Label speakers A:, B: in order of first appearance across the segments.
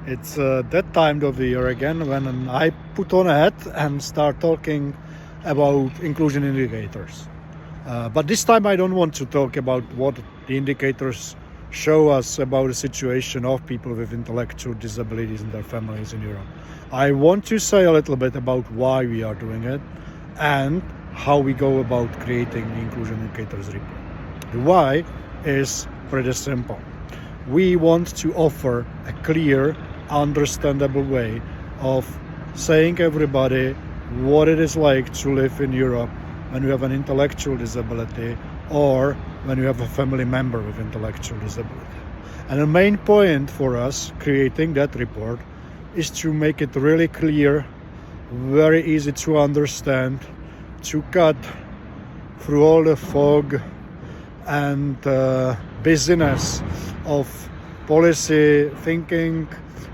A: It's that time of the year again when I put on a hat and start talking about inclusion indicators. But this time I don't want to talk about what the indicators show us about the situation of people with intellectual disabilities and their families in Europe. I want to say a little bit about why we are doing it and how we go about creating the inclusion indicators report. The why is pretty simple. We want to offer a clear, understandable way of saying everybody what it is like to live in Europe when you have an intellectual disability or when you have a family member with intellectual disability. And the main point for us creating that report is to make it really clear, very easy to understand, to cut through all the fog and busyness of policy thinking,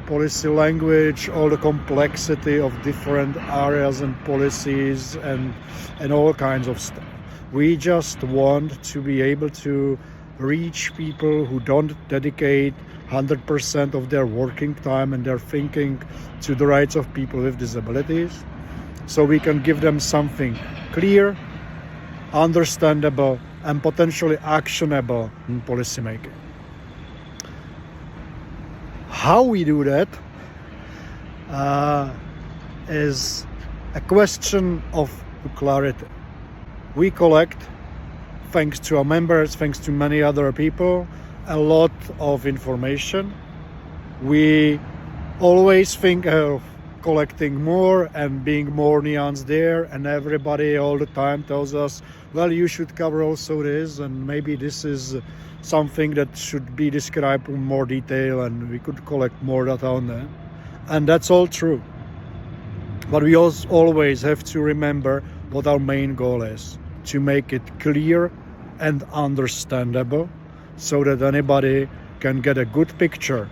A: policy language, all the complexity of different areas and policies and all kinds of stuff. We just want to be able to reach people who don't dedicate 100% of their working time and their thinking to the rights of people with disabilities, so we can give them something clear, understandable, and potentially actionable in policymaking. How we do that is a question of clarity. We collect, thanks to our members, thanks to many other people, a lot of information. We always think of collecting more and being more nuanced there, and everybody all the time tells us, well, you should cover also this, and maybe this is something that should be described in more detail, and we could collect more data on that. And that's all true. But we also always have to remember what our main goal is: to make it clear and understandable so that anybody can get a good picture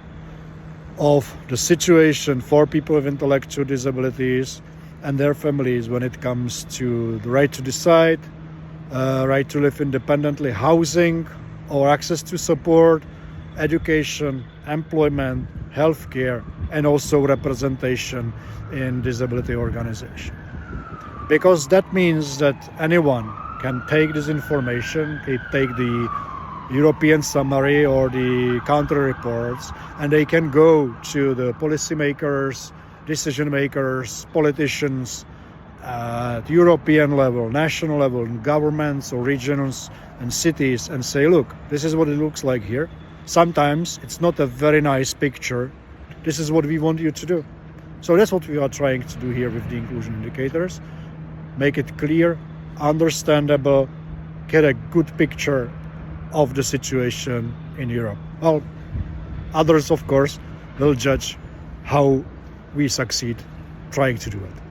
A: of the situation for people with intellectual disabilities and their families when it comes to the right to decide, right to live independently, housing or access to support, education, employment, healthcare, and also representation in disability organizations. Because that means that anyone can take this information, take the European summary or the counter reports, and they can go to the policymakers, decision makers, politicians at European level, national level, governments or regions and cities, and say, look, this is what it looks like here. Sometimes it's not a very nice picture. This is what we want you to do. So that's what we are trying to do here with the inclusion indicators. Make it clear, understandable, get a good picture of the situation in Europe. Well, others, of course, will judge how we succeed trying to do it.